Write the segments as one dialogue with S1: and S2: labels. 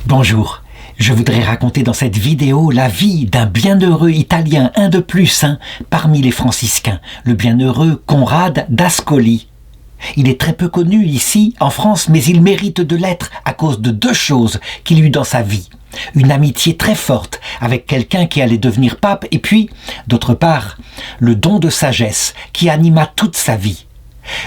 S1: Bonjour, je voudrais raconter dans cette vidéo la vie d'un bienheureux Italien, un de plus, parmi les franciscains, le bienheureux Conrad d'Ascoli. Il est très peu connu ici, en France, mais il mérite de l'être à cause de deux choses qu'il eut dans sa vie. Une amitié très forte avec quelqu'un qui allait devenir pape, et puis, d'autre part, le don de sagesse qui anima toute sa vie.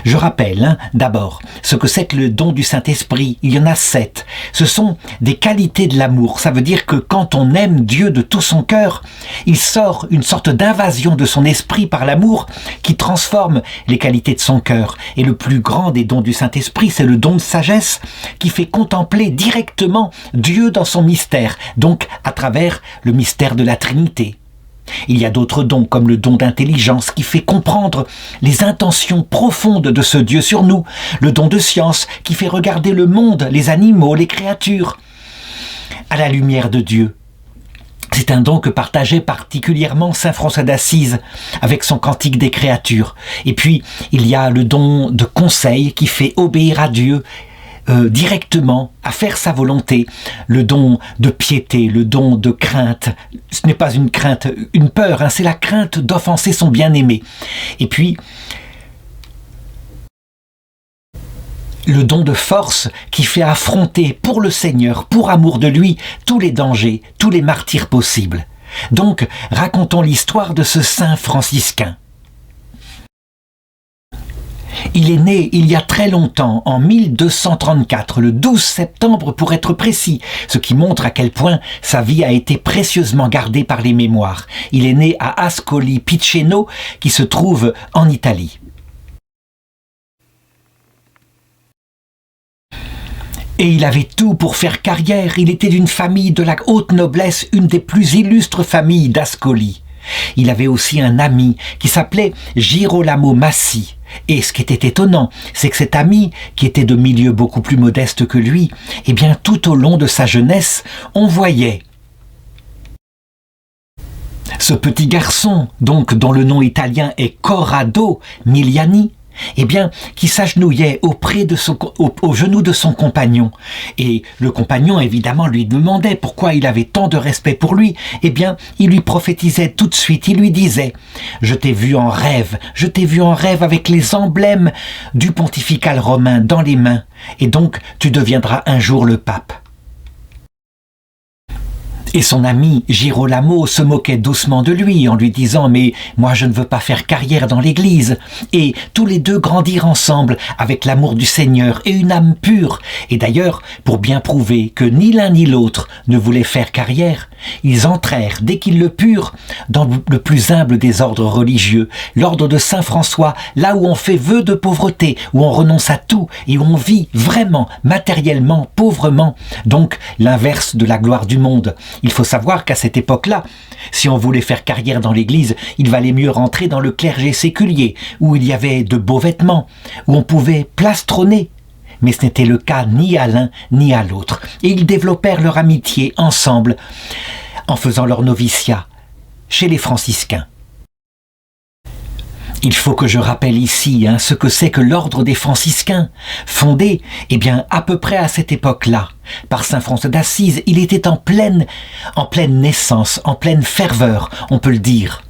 S1: Je rappelle d'abord ce que c'est que le don du Saint-Esprit. Il y en a 7. Ce sont des qualités de l'amour. Ça veut dire que quand on aime Dieu de tout son cœur, il sort une sorte d'invasion de son esprit par l'amour qui transforme les qualités de son cœur. Et le plus grand des dons du Saint-Esprit, c'est le don de sagesse qui fait contempler directement Dieu dans son mystère, donc à travers le mystère de la Trinité. Il y a d'autres dons, comme le don d'intelligence qui fait comprendre les intentions profondes de ce Dieu sur nous, le don de science qui fait regarder le monde, les animaux, les créatures, à la lumière de Dieu. C'est un don que partageait particulièrement saint François d'Assise avec son Cantique des créatures. Et puis, il y a le don de conseil qui fait obéir à Dieu directement, à faire sa volonté, le don de piété, le don de crainte. Ce n'est pas une crainte, une peur, c'est la crainte d'offenser son bien-aimé. Et puis, le don de force qui fait affronter pour le Seigneur, pour amour de lui, tous les dangers, tous les martyrs possibles. Donc, racontons l'histoire de ce saint franciscain. Il est né il y a très longtemps, en 1234, le 12 septembre pour être précis, ce qui montre à quel point sa vie a été précieusement gardée par les mémoires. Il est né à Ascoli Piceno, qui se trouve en Italie. Et il avait tout pour faire carrière. Il était d'une famille de la haute noblesse, une des plus illustres familles d'Ascoli. Il avait aussi un ami qui s'appelait Girolamo Massi. Et ce qui était étonnant, c'est que cet ami, qui était de milieu beaucoup plus modeste que lui, eh bien tout au long de sa jeunesse, on voyait ce petit garçon, donc dont le nom italien est Corrado Miliani, eh bien, qui s'agenouillait au genou de son compagnon. Et le compagnon, évidemment, lui demandait pourquoi il avait tant de respect pour lui. Eh bien, il lui prophétisait tout de suite, il lui disait « Je t'ai vu en rêve avec les emblèmes du pontifical romain dans les mains, et donc tu deviendras un jour le pape. » Et son ami Girolamo se moquait doucement de lui en lui disant « Mais moi je ne veux pas faire carrière dans l'église. » Et tous les deux grandirent ensemble avec l'amour du Seigneur et une âme pure. Et d'ailleurs, pour bien prouver que ni l'un ni l'autre ne voulait faire carrière, ils entrèrent, dès qu'ils le purent, dans le plus humble des ordres religieux, l'ordre de Saint François, là où on fait vœu de pauvreté, où on renonce à tout et où on vit vraiment, matériellement, pauvrement, donc l'inverse de la gloire du monde. Il faut savoir qu'à cette époque-là, si on voulait faire carrière dans l'église, il valait mieux rentrer dans le clergé séculier, où il y avait de beaux vêtements, où on pouvait plastronner. Mais ce n'était le cas ni à l'un ni à l'autre. Et ils développèrent leur amitié ensemble, en faisant leur noviciat chez les franciscains. Il faut que je rappelle ici ce que c'est que l'ordre des franciscains, fondé, à peu près à cette époque-là, par saint François d'Assise. Il était en pleine naissance, en pleine ferveur, on peut le dire.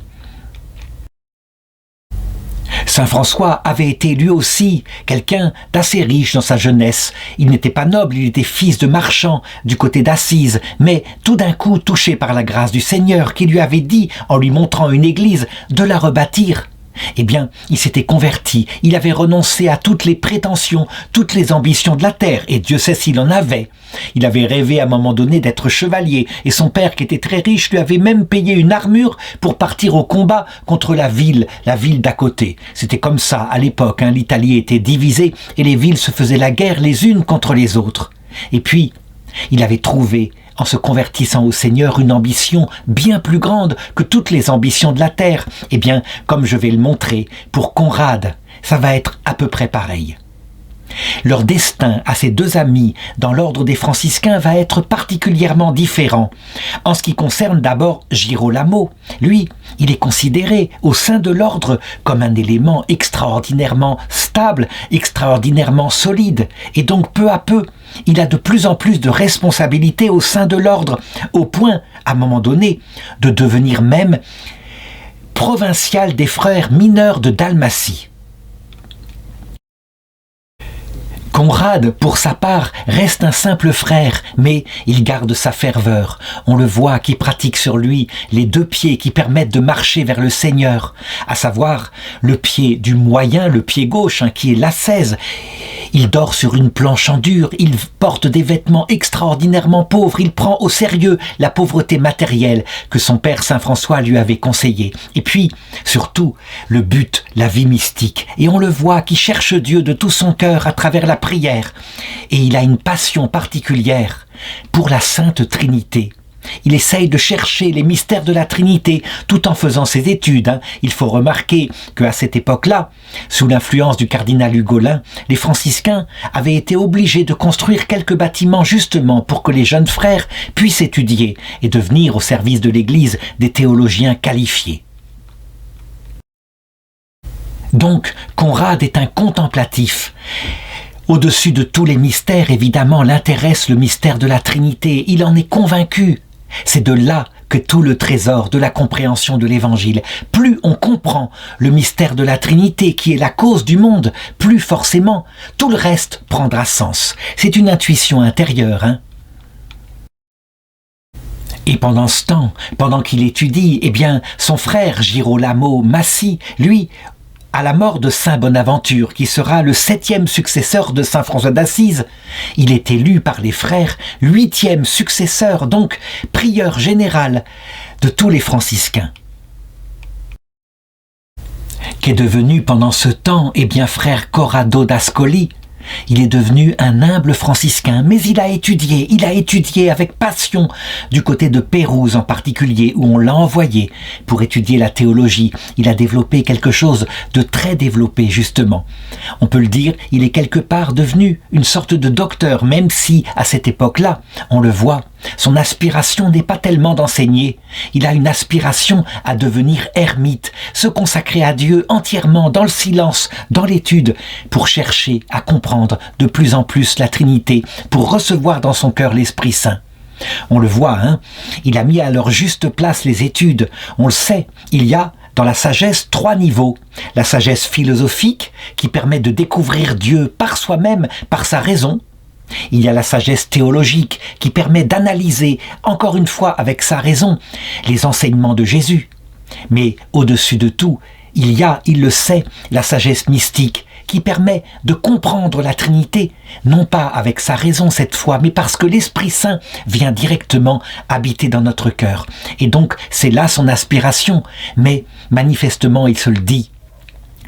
S1: Saint François avait été lui aussi quelqu'un d'assez riche dans sa jeunesse. Il n'était pas noble, il était fils de marchand du côté d'Assise, mais tout d'un coup touché par la grâce du Seigneur qui lui avait dit, en lui montrant une église, de la rebâtir. Eh bien, il s'était converti, il avait renoncé à toutes les prétentions, toutes les ambitions de la terre, et Dieu sait s'il en avait. Il avait rêvé à un moment donné d'être chevalier, et son père, qui était très riche, lui avait même payé une armure pour partir au combat contre la ville d'à côté. C'était comme ça, à l'époque, l'Italie était divisée, et les villes se faisaient la guerre les unes contre les autres. Et puis, il avait trouvé, en se convertissant au Seigneur, une ambition bien plus grande que toutes les ambitions de la terre. Eh bien, comme je vais le montrer, pour Conrad, ça va être à peu près pareil. Leur destin à ces deux amis dans l'ordre des franciscains va être particulièrement différent. En ce qui concerne d'abord Girolamo, lui, il est considéré au sein de l'ordre comme un élément extraordinairement stable, extraordinairement solide, et donc peu à peu, il a de plus en plus de responsabilités au sein de l'ordre, au point, à un moment donné, de devenir même provincial des frères mineurs de Dalmatie. Conrad, pour sa part, reste un simple frère, mais il garde sa ferveur. On le voit qui pratique sur lui les deux pieds qui permettent de marcher vers le Seigneur, à savoir le pied du moyen, le pied gauche, qui est l'ascèse. Il dort sur une planche en dur, il porte des vêtements extraordinairement pauvres, il prend au sérieux la pauvreté matérielle que son père Saint François lui avait conseillée. Et puis, surtout, le but, la vie mystique. Et on le voit qui cherche Dieu de tout son cœur à travers la prière. Et il a une passion particulière pour la Sainte Trinité. Il essaye de chercher les mystères de la Trinité tout en faisant ses études. Il faut remarquer qu'à cette époque-là, sous l'influence du cardinal Hugolin, les franciscains avaient été obligés de construire quelques bâtiments justement pour que les jeunes frères puissent étudier et devenir au service de l'Église des théologiens qualifiés. Donc, Conrad est un contemplatif. Au-dessus de tous les mystères, évidemment, l'intéresse le mystère de la Trinité. Il en est convaincu. C'est de là que tout le trésor de la compréhension de l'Évangile. Plus on comprend le mystère de la Trinité, qui est la cause du monde, plus forcément, tout le reste prendra sens. C'est une intuition intérieure, Et pendant ce temps, pendant qu'il étudie, son frère Girolamo Massi, lui, à la mort de Saint Bonaventure, qui sera le 7e successeur de Saint François d'Assise, il est élu par les frères 8e successeur, donc prieur général de tous les franciscains. Qu'est devenu pendant ce temps, frère Corrado d'Ascoli. Il est devenu un humble franciscain, mais il a étudié avec passion du côté de Pérouse en particulier, où on l'a envoyé pour étudier la théologie. Il a développé quelque chose de très développé, justement. On peut le dire, il est quelque part devenu une sorte de docteur, même si, à cette époque-là, on le voit, son aspiration n'est pas tellement d'enseigner. Il a une aspiration à devenir ermite, se consacrer à Dieu entièrement dans le silence, dans l'étude, pour chercher à comprendre de plus en plus la Trinité, pour recevoir dans son cœur l'Esprit Saint. On le voit, il a mis à leur juste place les études. On le sait, il y a dans la sagesse 3 niveaux. La sagesse philosophique, qui permet de découvrir Dieu par soi-même, par sa raison. Il y a la sagesse théologique qui permet d'analyser, encore une fois avec sa raison, les enseignements de Jésus. Mais au-dessus de tout, il y a, il le sait, la sagesse mystique qui permet de comprendre la Trinité, non pas avec sa raison cette fois, mais parce que l'Esprit Saint vient directement habiter dans notre cœur. Et donc, c'est là son aspiration, mais manifestement, il se le dit.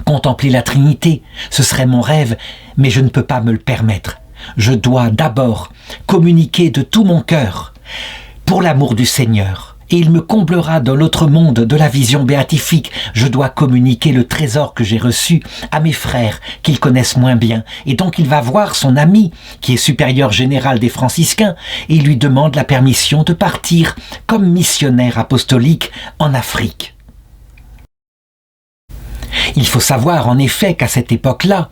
S1: Contempler la Trinité, ce serait mon rêve, mais je ne peux pas me le permettre. Je dois d'abord communiquer de tout mon cœur pour l'amour du Seigneur. Et il me comblera dans l'autre monde de la vision béatifique. Je dois communiquer le trésor que j'ai reçu à mes frères qu'ils connaissent moins bien. Et donc il va voir son ami, qui est supérieur général des franciscains, et il lui demande la permission de partir comme missionnaire apostolique en Afrique. Il faut savoir en effet qu'à cette époque-là,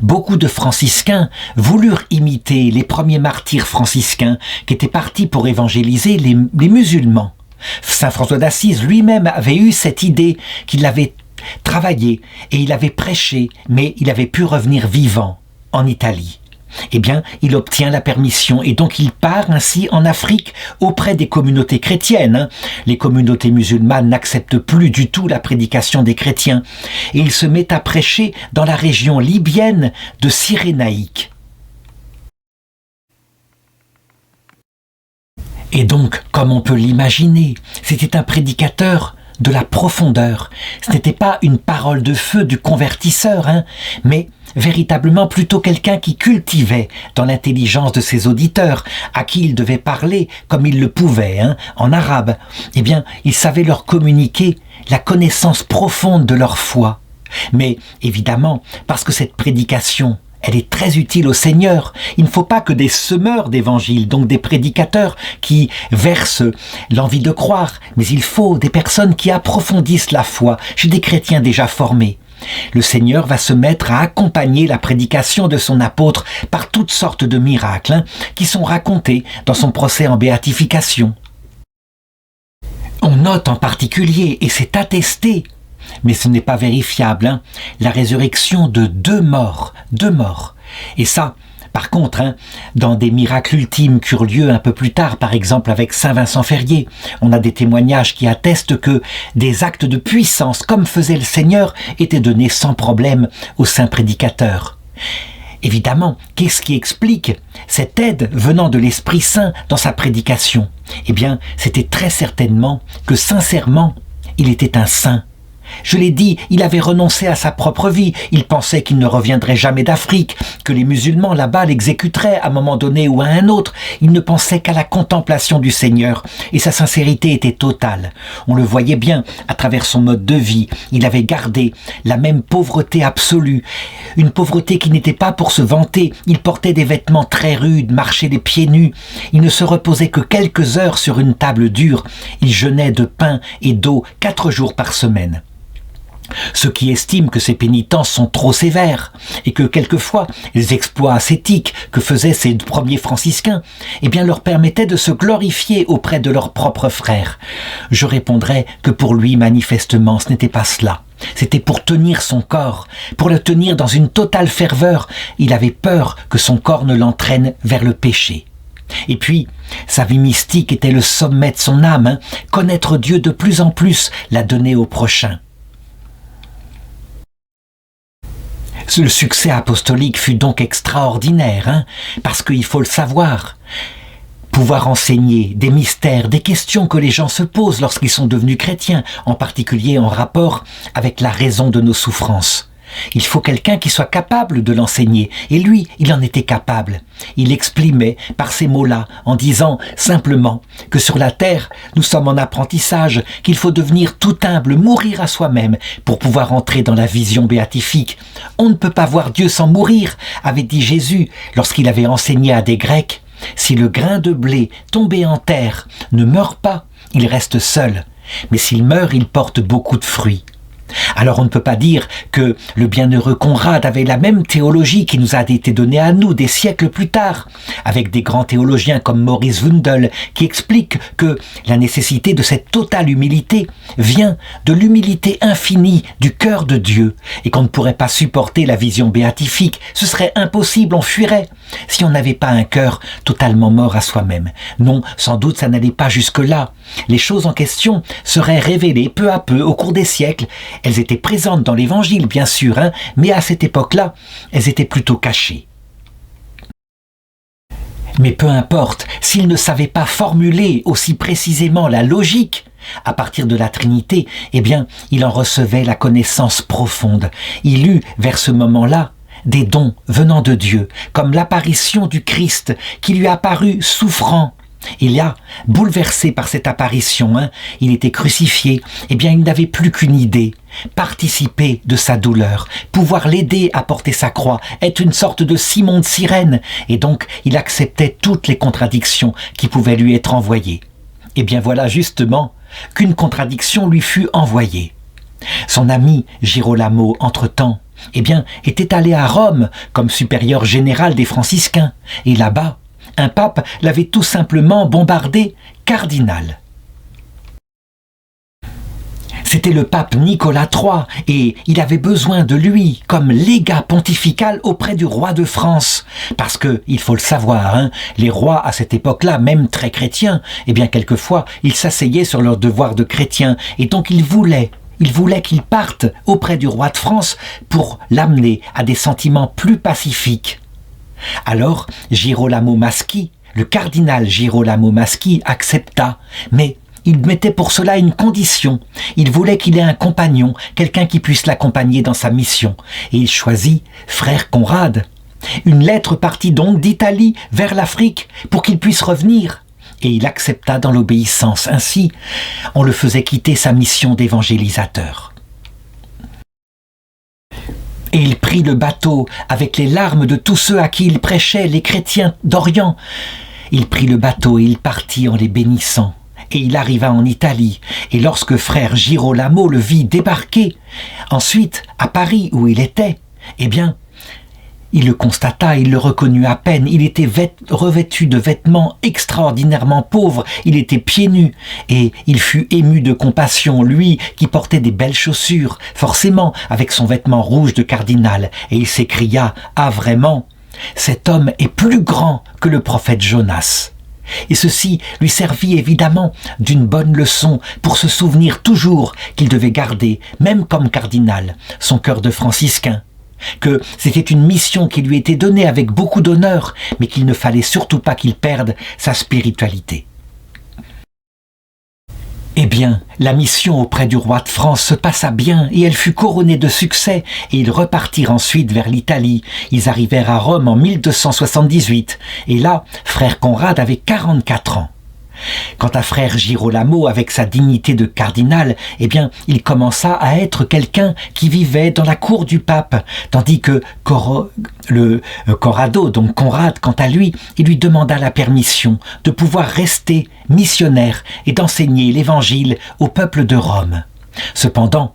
S1: beaucoup de franciscains voulurent imiter les premiers martyrs franciscains qui étaient partis pour évangéliser les musulmans. Saint François d'Assise lui-même avait eu cette idée qu'il avait travaillée et il avait prêché, mais il avait pu revenir vivant en Italie. Il obtient la permission et donc il part ainsi en Afrique auprès des communautés chrétiennes. Les communautés musulmanes n'acceptent plus du tout la prédication des chrétiens et il se met à prêcher dans la région libyenne de Cyrénaïque. Et donc, comme on peut l'imaginer, c'était un prédicateur de la profondeur. Ce n'était pas une parole de feu du convertisseur, mais véritablement plutôt quelqu'un qui cultivait dans l'intelligence de ses auditeurs, à qui il devait parler comme il le pouvait, en arabe. Il savait leur communiquer la connaissance profonde de leur foi. Mais évidemment, parce que cette prédication, elle est très utile au Seigneur. Il ne faut pas que des semeurs d'évangile, donc des prédicateurs qui versent l'envie de croire, mais il faut des personnes qui approfondissent la foi chez des chrétiens déjà formés. Le Seigneur va se mettre à accompagner la prédication de son apôtre par toutes sortes de miracles qui sont racontés dans son procès en béatification. On note en particulier, et c'est attesté, mais ce n'est pas vérifiable, la résurrection de deux morts. Et ça, par contre, dans des miracles ultimes qui eurent lieu un peu plus tard, par exemple avec Saint Vincent Ferrier, on a des témoignages qui attestent que des actes de puissance, comme faisait le Seigneur, étaient donnés sans problème aux saints prédicateurs. Évidemment, qu'est-ce qui explique cette aide venant de l'Esprit Saint dans sa prédication? Eh bien, c'était très certainement que sincèrement, il était un saint. Je l'ai dit, il avait renoncé à sa propre vie, il pensait qu'il ne reviendrait jamais d'Afrique, que les musulmans là-bas l'exécuteraient à un moment donné ou à un autre. Il ne pensait qu'à la contemplation du Seigneur, et sa sincérité était totale. On le voyait bien à travers son mode de vie, il avait gardé la même pauvreté absolue, une pauvreté qui n'était pas pour se vanter, il portait des vêtements très rudes, marchait les pieds nus, il ne se reposait que quelques heures sur une table dure, il jeûnait de pain et d'eau 4 jours par semaine. Ceux qui estiment que ces pénitences sont trop sévères et que quelquefois les exploits ascétiques que faisaient ces premiers franciscains leur permettaient de se glorifier auprès de leurs propres frères, je répondrais que pour lui manifestement ce n'était pas cela. C'était pour tenir son corps, pour le tenir dans une totale ferveur. Il avait peur que son corps ne l'entraîne vers le péché. Et puis, sa vie mystique était le sommet de son âme. Connaître Dieu de plus en plus, la donner au prochain. Le succès apostolique fut donc extraordinaire, parce qu'il faut le savoir. Pouvoir enseigner des mystères, des questions que les gens se posent lorsqu'ils sont devenus chrétiens, en particulier en rapport avec la raison de nos souffrances. Il faut quelqu'un qui soit capable de l'enseigner, et lui, il en était capable. Il exprimait par ces mots-là, en disant simplement que sur la terre, nous sommes en apprentissage, qu'il faut devenir tout humble, mourir à soi-même, pour pouvoir entrer dans la vision béatifique. On ne peut pas voir Dieu sans mourir, avait dit Jésus lorsqu'il avait enseigné à des Grecs. Si le grain de blé tombé en terre ne meurt pas, il reste seul, mais s'il meurt, il porte beaucoup de fruits. Alors on ne peut pas dire que le bienheureux Conrad avait la même théologie qui nous a été donnée à nous des siècles plus tard, avec des grands théologiens comme Maurice Wundel, qui expliquent que la nécessité de cette totale humilité vient de l'humilité infinie du cœur de Dieu, et qu'on ne pourrait pas supporter la vision béatifique, ce serait impossible, on fuirait, si on n'avait pas un cœur totalement mort à soi-même. Non, sans doute ça n'allait pas jusque-là. Les choses en question seraient révélées peu à peu au cours des siècles. Elles étaient présentes dans l'Évangile, bien sûr, mais à cette époque-là, elles étaient plutôt cachées. Mais peu importe, s'il ne savait pas formuler aussi précisément la logique à partir de la Trinité, il en recevait la connaissance profonde. Il eut, vers ce moment-là, des dons venant de Dieu, comme l'apparition du Christ qui lui apparut souffrant. Il y a, bouleversé par cette apparition, il était crucifié, il n'avait plus qu'une idée, participer de sa douleur, pouvoir l'aider à porter sa croix, être une sorte de Simon de Cyrène, et donc il acceptait toutes les contradictions qui pouvaient lui être envoyées. Voilà justement qu'une contradiction lui fut envoyée. Son ami Girolamo, entre-temps, était allé à Rome comme supérieur général des franciscains, et là-bas, un pape l'avait tout simplement bombardé cardinal. C'était le pape Nicolas III et il avait besoin de lui comme légat pontifical auprès du roi de France. Parce que, il faut le savoir, les rois à cette époque-là, même très chrétiens, quelquefois, ils s'asseyaient sur leur devoir de chrétien et donc ils voulaient qu'il parte auprès du roi de France pour l'amener à des sentiments plus pacifiques. Alors, Girolamo Maschi, le cardinal Girolamo Maschi, accepta, mais il mettait pour cela une condition. Il voulait qu'il ait un compagnon, quelqu'un qui puisse l'accompagner dans sa mission. Et il choisit frère Conrad. Une lettre partit donc d'Italie vers l'Afrique pour qu'il puisse revenir. Et il accepta dans l'obéissance. Ainsi, on le faisait quitter sa mission d'évangélisateur. Et il prit le bateau avec les larmes de tous ceux à qui il prêchait, les chrétiens d'Orient. Il prit le bateau et il partit en les bénissant. Et il arriva en Italie. Et lorsque frère Girolamo le vit débarquer, ensuite à Paris où il était, eh bien, il le constata, il le reconnut à peine. Il était revêtu de vêtements extraordinairement pauvres. Il était pieds nus. Et il fut ému de compassion, lui qui portait des belles chaussures, forcément avec son vêtement rouge de cardinal. Et il s'écria, « Ah vraiment, cet homme est plus grand que le prophète Jonas. » Et ceci lui servit évidemment d'une bonne leçon pour se souvenir toujours qu'il devait garder, même comme cardinal, son cœur de franciscain, que c'était une mission qui lui était donnée avec beaucoup d'honneur, mais qu'il ne fallait surtout pas qu'il perde sa spiritualité. Eh bien, la mission auprès du roi de France se passa bien et elle fut couronnée de succès et ils repartirent ensuite vers l'Italie. Ils arrivèrent à Rome en 1278 et là, frère Conrad avait 44 ans. Quant à frère Girolamo, avec sa dignité de cardinal, eh bien, il commença à être quelqu'un qui vivait dans la cour du pape, tandis que Corrado, donc Conrad, quant à lui, il lui demanda la permission de pouvoir rester missionnaire et d'enseigner l'Évangile au peuple de Rome. Cependant,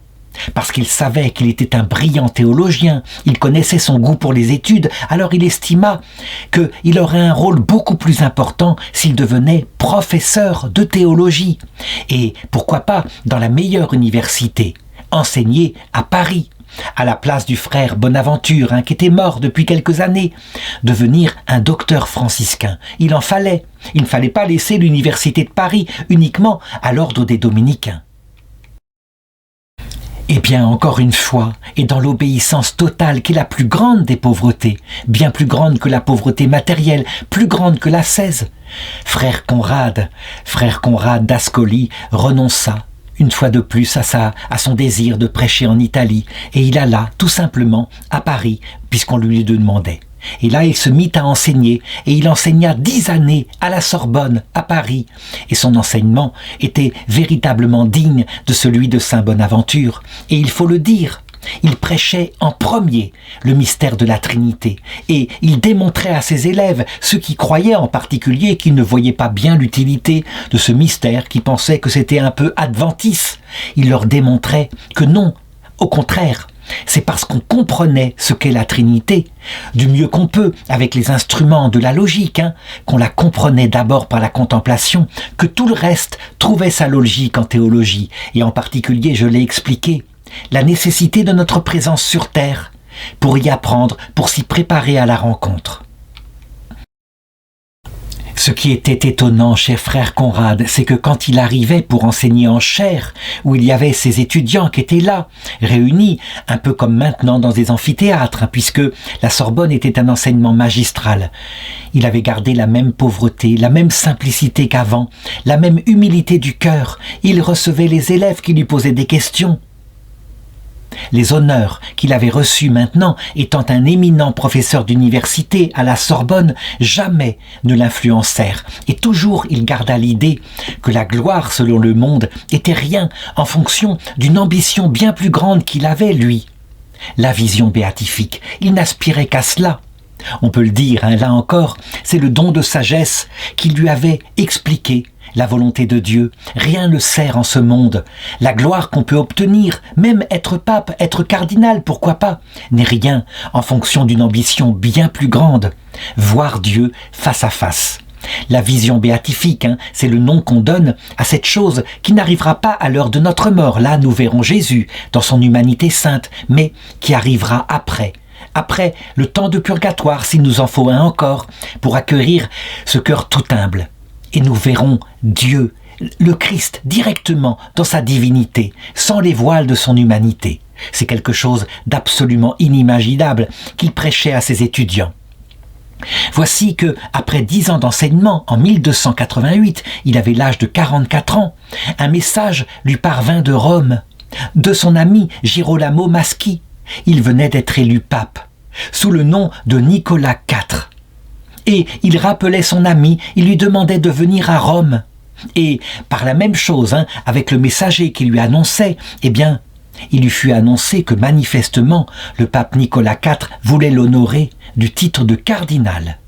S1: parce qu'il savait qu'il était un brillant théologien, il connaissait son goût pour les études, alors il estima qu'il aurait un rôle beaucoup plus important s'il devenait professeur de théologie. Et pourquoi pas dans la meilleure université, enseigner à Paris, à la place du frère Bonaventure, qui était mort depuis quelques années, devenir un docteur franciscain. Il en fallait. Il ne fallait pas laisser l'université de Paris uniquement à l'ordre des dominicains. Eh bien, encore une fois, et dans l'obéissance totale qui est la plus grande des pauvretés, bien plus grande que la pauvreté matérielle, plus grande que l'ascèse, frère Conrad d'Ascoli renonça une fois de plus à son désir de prêcher en Italie, et il alla tout simplement à Paris, puisqu'on lui le demandait. Et là, il se mit à enseigner, et il enseigna 10 années à la Sorbonne, à Paris. Et son enseignement était véritablement digne de celui de saint Bonaventure. Et il faut le dire, il prêchait en premier le mystère de la Trinité. Et il démontrait à ses élèves, ceux qui croyaient en particulier, qui ne voyaient pas bien l'utilité de ce mystère, qui pensaient que c'était un peu adventiste, il leur démontrait que non, au contraire, c'est parce qu'on comprenait ce qu'est la Trinité, du mieux qu'on peut, avec les instruments de la logique, qu'on la comprenait d'abord par la contemplation, que tout le reste trouvait sa logique en théologie, et en particulier, je l'ai expliqué, la nécessité de notre présence sur terre, pour y apprendre, pour s'y préparer à la rencontre. Ce qui était étonnant, cher frère Conrad, c'est que quand il arrivait pour enseigner en chaire, où il y avait ses étudiants qui étaient là, réunis, un peu comme maintenant dans des amphithéâtres, puisque la Sorbonne était un enseignement magistral, il avait gardé la même pauvreté, la même simplicité qu'avant, la même humilité du cœur. Il recevait les élèves qui lui posaient des questions. Les honneurs qu'il avait reçus maintenant, étant un éminent professeur d'université à la Sorbonne, jamais ne l'influencèrent, et toujours il garda l'idée que la gloire selon le monde était rien en fonction d'une ambition bien plus grande qu'il avait, lui. La vision béatifique, il n'aspirait qu'à cela. On peut le dire, là encore, c'est le don de sagesse qui lui avait expliqué la volonté de Dieu. Rien ne sert en ce monde. La gloire qu'on peut obtenir, même être pape, être cardinal, pourquoi pas, n'est rien en fonction d'une ambition bien plus grande. Voir Dieu face à face. La vision béatifique, c'est le nom qu'on donne à cette chose qui n'arrivera pas à l'heure de notre mort. Là, nous verrons Jésus dans son humanité sainte, mais qui arrivera après le temps de purgatoire, s'il nous en faut un encore, pour accueillir ce cœur tout humble. Et nous verrons Dieu, le Christ, directement dans sa divinité, sans les voiles de son humanité. C'est quelque chose d'absolument inimaginable qu'il prêchait à ses étudiants. Voici que, après 10 ans d'enseignement, en 1288, il avait l'âge de 44 ans, un message lui parvint de Rome, de son ami Girolamo Maschi. Il venait d'être élu pape, sous le nom de Nicolas IV. Et il rappelait son ami, il lui demandait de venir à Rome. Et par la même chose, avec le messager qui lui annonçait, eh bien, il lui fut annoncé que manifestement le pape Nicolas IV voulait l'honorer du titre de cardinal.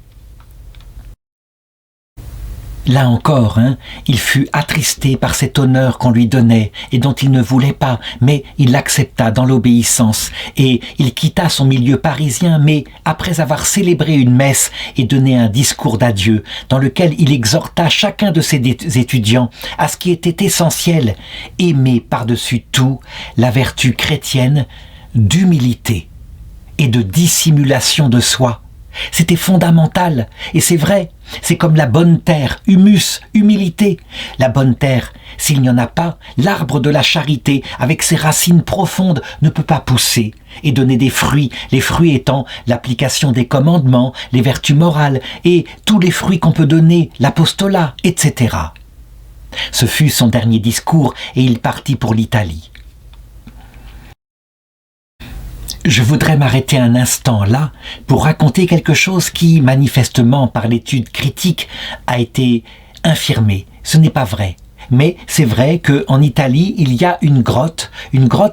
S1: Là encore, il fut attristé par cet honneur qu'on lui donnait et dont il ne voulait pas, mais il l'accepta dans l'obéissance et il quitta son milieu parisien, mais après avoir célébré une messe et donné un discours d'adieu dans lequel il exhorta chacun de ses étudiants à ce qui était essentiel, aimer par-dessus tout la vertu chrétienne d'humilité et de dissimulation de soi. C'était fondamental, et c'est vrai, c'est comme la bonne terre, humus, humilité. La bonne terre, s'il n'y en a pas, l'arbre de la charité, avec ses racines profondes, ne peut pas pousser et donner des fruits, les fruits étant l'application des commandements, les vertus morales, et tous les fruits qu'on peut donner, l'apostolat, etc. Ce fut son dernier discours, et il partit pour l'Italie. Je voudrais m'arrêter un instant là pour raconter quelque chose qui, manifestement par l'étude critique, a été infirmé. Ce n'est pas vrai. Mais c'est vrai qu'en Italie, il y a une grotte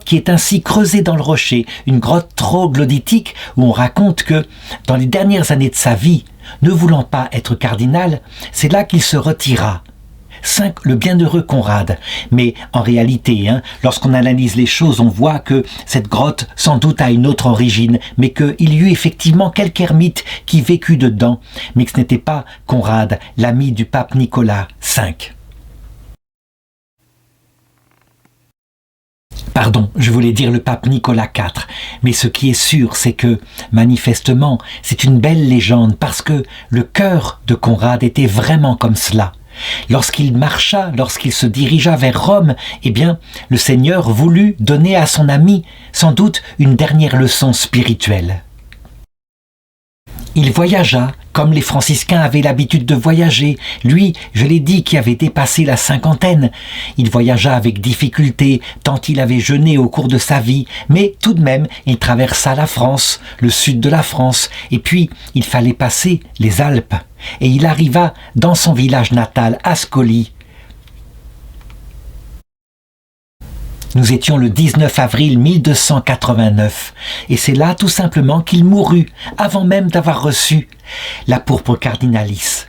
S1: qui est ainsi creusée dans le rocher, une grotte troglodytique où on raconte que dans les dernières années de sa vie, ne voulant pas être cardinal, c'est là qu'il se retira. Le bienheureux Conrad. Mais en réalité, lorsqu'on analyse les choses, on voit que cette grotte sans doute a une autre origine, mais qu'il y eut effectivement quelque ermite qui vécut dedans, mais que ce n'était pas Conrad, l'ami du pape Nicolas V. Pardon, je voulais dire le pape Nicolas IV, mais ce qui est sûr, c'est que, manifestement, c'est une belle légende parce que le cœur de Conrad était vraiment comme cela. Lorsqu'il marcha, lorsqu'il se dirigea vers Rome, eh bien, le Seigneur voulut donner à son ami, sans doute, une dernière leçon spirituelle. Il voyagea, comme les franciscains avaient l'habitude de voyager. Lui, je l'ai dit, qui avait dépassé la cinquantaine. Il voyagea avec difficulté, tant il avait jeûné au cours de sa vie, mais tout de même, il traversa la France, le sud de la France, et puis il fallait passer les Alpes. Et il arriva dans son village natal, Ascoli. Nous étions le 19 avril 1289, et c'est là tout simplement qu'il mourut, avant même d'avoir reçu la pourpre cardinalis.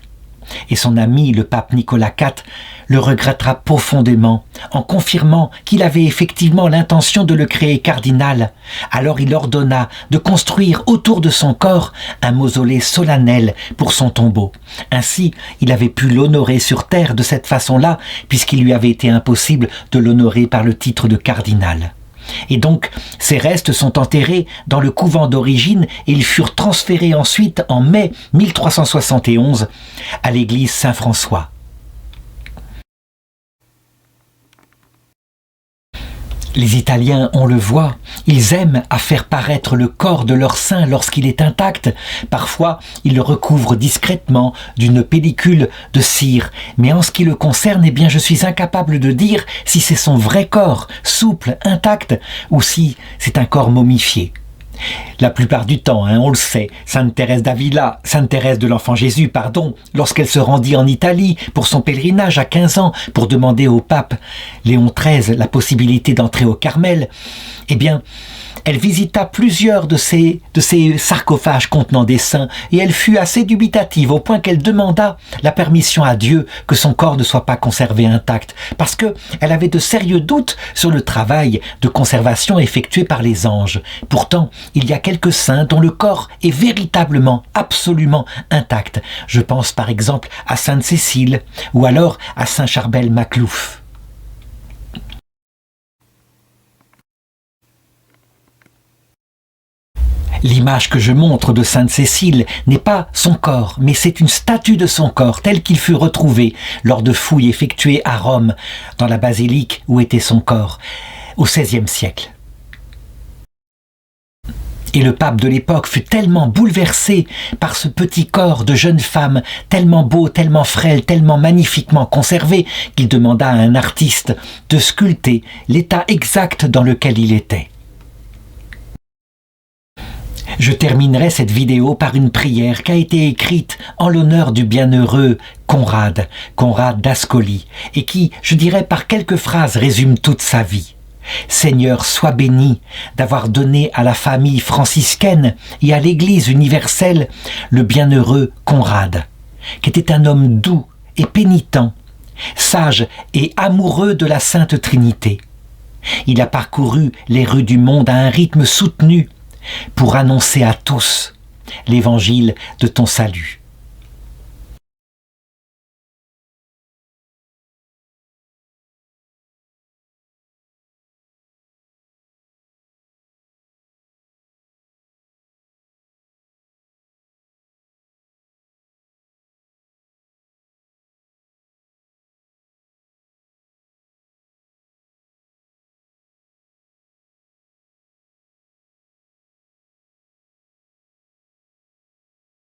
S1: Et son ami, le pape Nicolas IV, le regrettera profondément en confirmant qu'il avait effectivement l'intention de le créer cardinal. Alors il ordonna de construire autour de son corps un mausolée solennel pour son tombeau. Ainsi, il avait pu l'honorer sur terre de cette façon-là, puisqu'il lui avait été impossible de l'honorer par le titre de cardinal. Et donc, ses restes sont enterrés dans le couvent d'origine et ils furent transférés ensuite en mai 1371 à l'église Saint-François. Les Italiens, on le voit, ils aiment à faire paraître le corps de leur saint lorsqu'il est intact. Parfois, ils le recouvrent discrètement d'une pellicule de cire. Mais en ce qui le concerne, eh bien, je suis incapable de dire si c'est son vrai corps, souple, intact, ou si c'est un corps momifié. La plupart du temps, on le sait, Sainte Thérèse d'Avila, Sainte Thérèse de l'Enfant Jésus, lorsqu'elle se rendit en Italie pour son pèlerinage à 15 ans pour demander au pape Léon XIII la possibilité d'entrer au Carmel, eh bien, elle visita plusieurs de ces sarcophages contenant des saints et elle fut assez dubitative au point qu'elle demanda la permission à Dieu que son corps ne soit pas conservé intact parce que elle avait de sérieux doutes sur le travail de conservation effectué par les anges. Pourtant, il y a quelques saints dont le corps est véritablement, absolument intact. Je pense par exemple à Sainte Cécile ou alors à Saint Charbel Maclouf. L'image que je montre de Sainte Cécile n'est pas son corps, mais c'est une statue de son corps tel qu'il fut retrouvé lors de fouilles effectuées à Rome, dans la basilique où était son corps, au XVIe siècle. Et le pape de l'époque fut tellement bouleversé par ce petit corps de jeune femme, tellement beau, tellement frêle, tellement magnifiquement conservé, qu'il demanda à un artiste de sculpter l'état exact dans lequel il était. Je terminerai cette vidéo par une prière qui a été écrite en l'honneur du bienheureux Conrad d'Ascoli, et qui, je dirais par quelques phrases, résume toute sa vie. Seigneur, sois béni d'avoir donné à la famille franciscaine et à l'Église universelle le bienheureux Conrad, qui était un homme doux et pénitent, sage et amoureux de la Sainte Trinité. Il a parcouru les rues du monde à un rythme soutenu pour annoncer à tous l'évangile de ton salut.